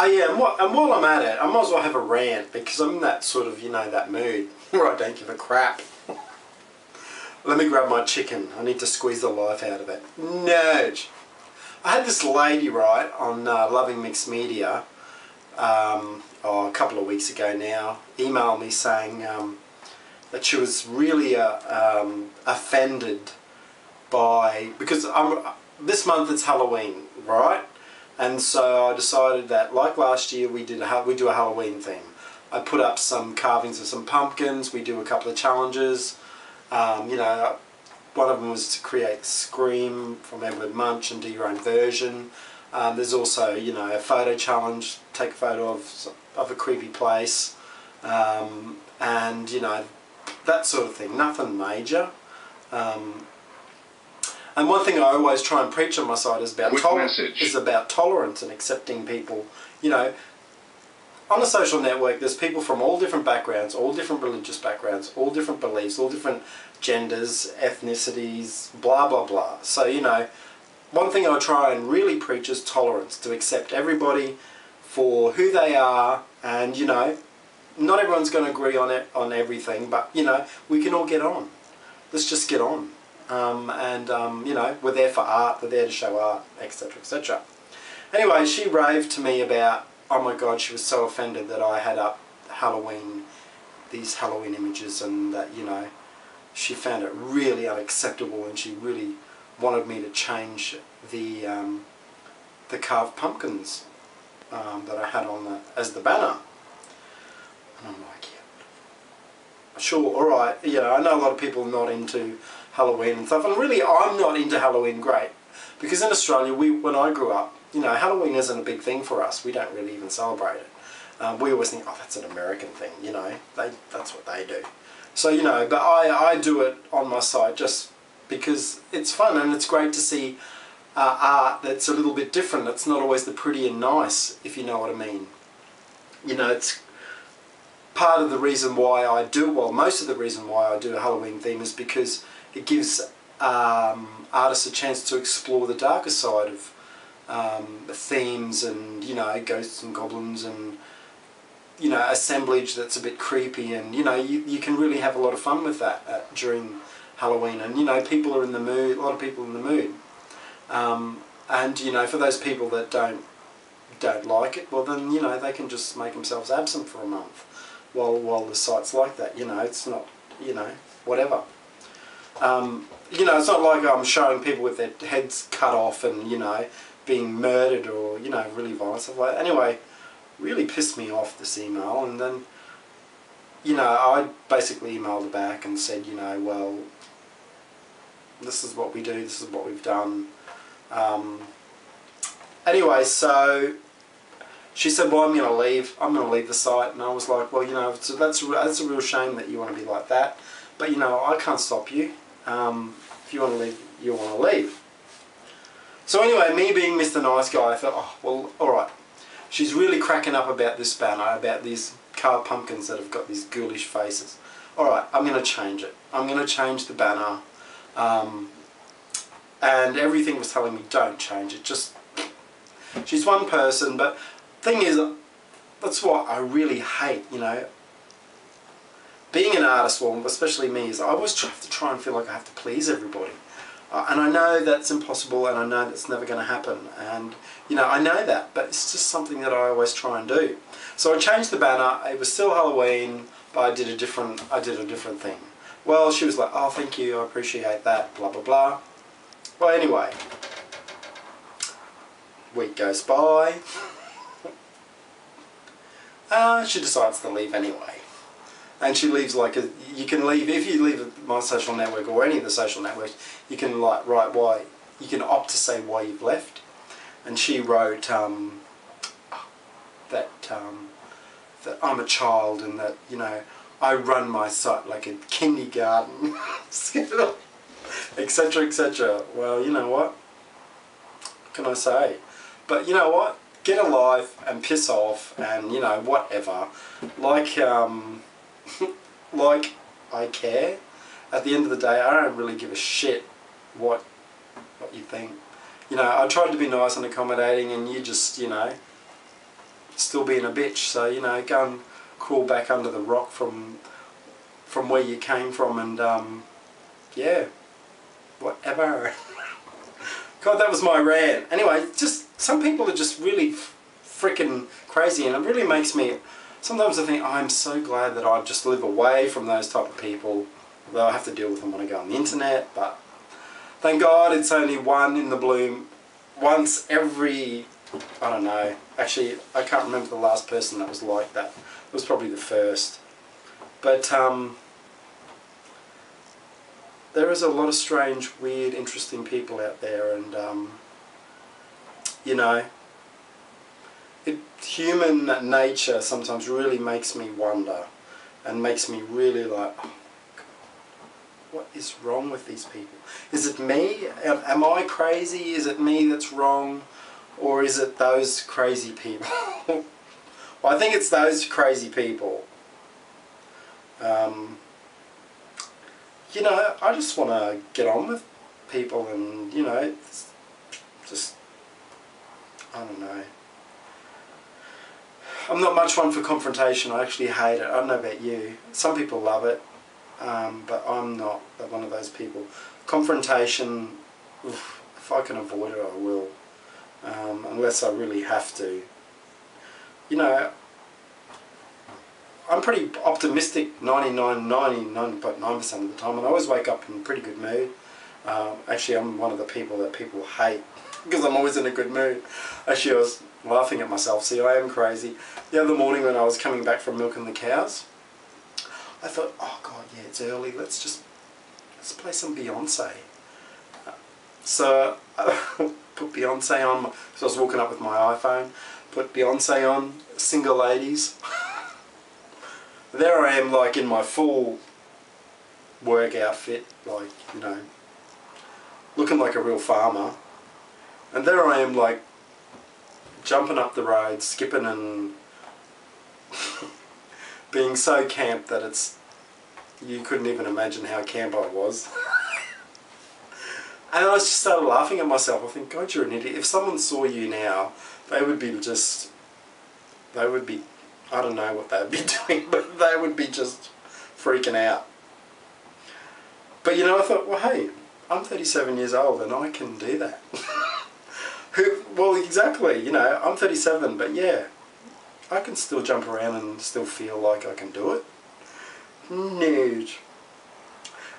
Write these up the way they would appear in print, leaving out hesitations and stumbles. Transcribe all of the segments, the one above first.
Oh yeah, and while I'm at it, I might as well have a rant because I'm in that sort of, you know, that mood where I don't give a crap. Let me grab my chicken. I need to squeeze the life out of it. No. I had this lady, right, on Loving Mixed Media, a couple of weeks ago now, email me saying that she was really offended by, because this month it's Halloween, right? And so I decided that, like last year, we do a Halloween theme. I put up some carvings of some pumpkins. We do a couple of challenges. You know, one of them was to create Scream from Edward Munch and do your own version. There's also, you know, a photo challenge. Take a photo of a creepy place, and you know, that sort of thing. Nothing major. And one thing I always try and preach on my side is about tolerance and accepting people. You know, on a social network, there's people from all different backgrounds, all different religious backgrounds, all different beliefs, all different genders, ethnicities, blah blah blah. So, you know, one thing I try and really preach is tolerance, to accept everybody for who they are, and you know, not everyone's going to agree on everything, but you know, we can all get on. Let's just get on. You know, we're there for art, we're there to show art, etc, etc. Anyway, she raved to me about, oh my god, she was so offended that I had up these Halloween images, and that, you know, she found it really unacceptable, and she really wanted me to change the carved pumpkins that I had on as the banner. And I'm like, yeah, sure, alright, you know, I know a lot of people are not into Halloween and stuff, and really I'm not into Halloween great, because in Australia, when I grew up, you know, Halloween isn't a big thing for us. We don't really even celebrate it. We always think, oh, that's an American thing, you know, that's what they do. So, you know, but I do it on my side just because it's fun, and it's great to see art that's a little bit different. It's not always the pretty and nice, if you know what I mean. You know, it's part of the reason why I do, well, most of the reason why I do a Halloween theme is because it gives artists a chance to explore the darker side of themes, and, you know, ghosts and goblins, and, you know, assemblage that's a bit creepy, and, you know, you can really have a lot of fun with that during Halloween, and, you know, people are in the mood, a lot of people in the mood, and, you know, for those people that don't like it, well then, you know, they can just make themselves absent for a month while the site's like that. You know, it's not, you know, whatever. You know, it's not like I'm showing people with their heads cut off and, you know, being murdered, or, you know, really violent stuff like that. Anyway, really pissed me off, this email, and then, you know, I basically emailed her back and said, you know, well, this is what we do, this is what we've done. Anyway, so she said, well, I'm going to leave the site, and I was like, well, you know, so that's a real shame that you want to be like that, but, you know, I can't stop you. If you want to leave, you want to leave. So anyway, me being Mr. Nice Guy, I thought, oh, well, alright. She's really cracking up about this banner, about these carved pumpkins that have got these ghoulish faces. Alright, I'm going to change it. I'm going to change the banner. And everything was telling me, don't change it. Just, she's one person, but thing is, that's what I really hate, you know. Being an artist, well, especially me, is I always have to try and feel like I have to please everybody. And I know that's impossible, and I know that's never going to happen, and, you know, I know that, but it's just something that I always try and do. So I changed the banner. It was still Halloween, but I did a different thing. Well, she was like, oh, thank you, I appreciate that, blah, blah, blah. Well, anyway, week goes by. She decides to leave anyway. And she leaves like you can leave, if you leave my social network or any of the social networks, you can like write why, you can opt to say why you've left. And she wrote that I'm a child, and that, you know, I run my site like a kindergarten, etc, etc. Well, you know what can I say? But you know what? Get a life and piss off, and, you know, whatever. Like, like I care. At the end of the day, I don't really give a shit what you think. You know, I tried to be nice and accommodating, and you just, you know, still being a bitch. So, you know, go and crawl back under the rock from where you came from, and yeah, whatever. God, that was my rant. Anyway, just some people are just really freaking crazy, and it really makes me, sometimes I think, I'm so glad that I just live away from those type of people, although I have to deal with them when I go on the internet. But thank God it's only one in the bloom, once every, I don't know, actually I can't remember the last person that was like that. It was probably the first. But there is a lot of strange, weird, interesting people out there, and you know, human nature sometimes really makes me wonder, and makes me really like, oh God, what is wrong with these people? Is it me? Am I crazy? Is it me that's wrong? Or is it those crazy people? Well, I think it's those crazy people. You know, I just want to get on with people, and, you know, just, I don't know. I'm not much one for confrontation. I actually hate it. I don't know about you. Some people love it, but I'm not one of those people. Confrontation, oof, if I can avoid it, I will, unless I really have to. You know, I'm pretty optimistic 99.9% of the time, and I always wake up in a pretty good mood. Actually, I'm one of the people that people hate because I'm always in a good mood. Actually, I was laughing at myself. See, I am crazy. The other morning when I was coming back from milking the cows, I thought, oh God, yeah, it's early. Let's play some Beyonce. So I put Beyonce on. So I was walking up with my iPhone, put Beyonce on, Single Ladies. There I am, like, in my full work outfit, like, you know, looking like a real farmer. And there I am, like, jumping up the road, skipping and being so camp that you couldn't even imagine how camp I was. And I just started laughing at myself. I think, God, you're an idiot. If someone saw you now, they would be, I don't know what they'd be doing, but they would be just freaking out. But, you know, I thought, well, hey, I'm 37 years old and I can do that. Well, exactly, you know, I'm 37, but yeah, I can still jump around and still feel like I can do it. Nude.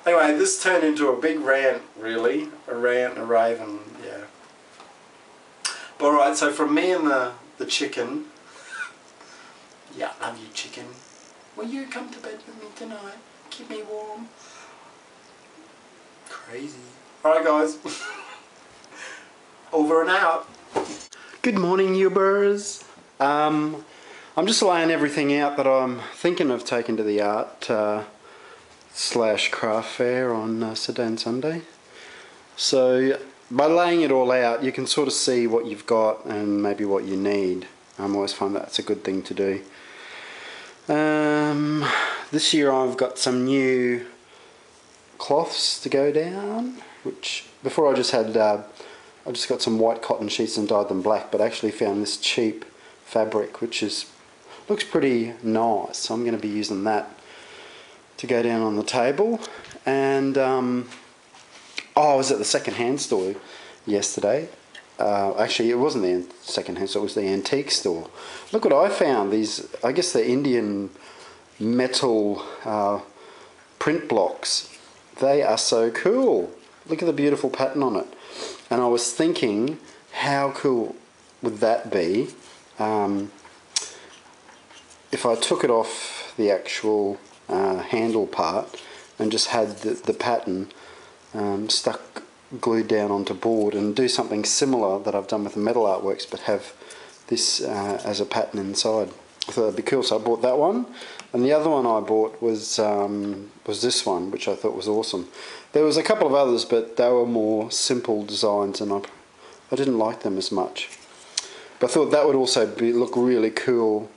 Anyway, this turned into a big rant, really. A rant, a rave, and yeah. But alright, so from me and the chicken, yeah, I love you, chicken. Will you come to bed with me tonight? Keep me warm. Crazy. Alright, guys. Over and out. Good morning, you birds. I'm just laying everything out that I'm thinking of taking to the art / craft fair on Saturday and Sunday. So by laying it all out, you can sort of see what you've got and maybe what you need. I always find that's a good thing to do. This year I've got some new cloths to go down, which before I just had I just got some white cotton sheets and dyed them black, but I actually found this cheap fabric which looks pretty nice, so I'm going to be using that to go down on the table. And I was at the second-hand store yesterday. Actually, it wasn't the second-hand store, it was the antique store. Look what I found, these, I guess they're Indian metal print blocks. They are so cool. Look at the beautiful pattern on it. And I was thinking, how cool would that be if I took it off the actual handle part and just had the pattern stuck, glued down onto board, and do something similar that I've done with the metal artworks, but have this as a pattern inside. I thought that'd be cool, so I bought that one. And the other one I bought was this one, which I thought was awesome. There was a couple of others, but they were more simple designs, and I didn't like them as much. But I thought that would also look really cool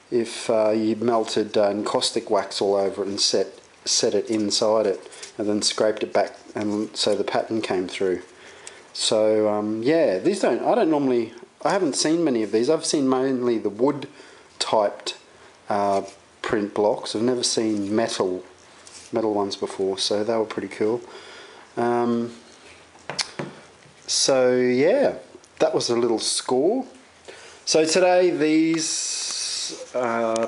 if you melted caustic wax all over it and set it inside it, and then scraped it back, and so the pattern came through. So yeah, I don't normally I haven't seen many of these. I've seen mainly the wood typed print blocks. I've never seen metal ones before, so they were pretty cool. So yeah, that was a little score. So today these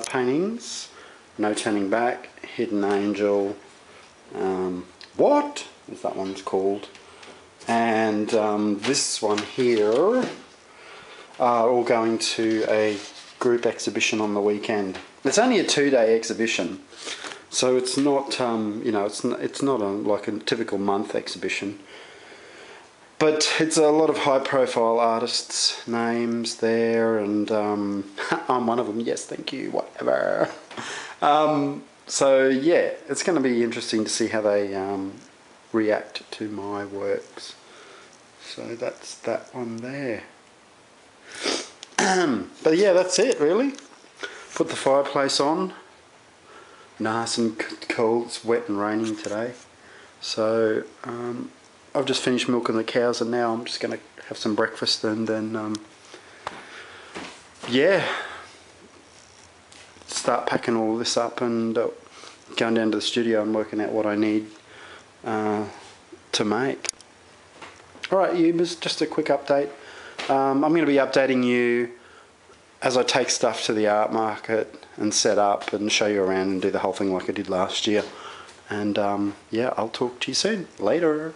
paintings, No Turning Back, Hidden Angel, what is that one's called, and this one here are all going to a group exhibition on the weekend. It's only a 2-day exhibition, so it's not you know, it's not like a typical month exhibition, but it's a lot of high-profile artists' names there, and I'm one of them. Yes, thank you. Whatever. So yeah, it's going to be interesting to see how they react to my works. So that's that one there. But yeah, that's it really. Put the fireplace on. Nice and cold. It's wet and raining today. So I've just finished milking the cows, and now I'm just going to have some breakfast, and then yeah, start packing all this up and going down to the studio and working out what I need to make. Alright, Ubers, just a quick update. I'm going to be updating you as I take stuff to the art market and set up and show you around and do the whole thing like I did last year. And yeah, I'll talk to you soon. Later.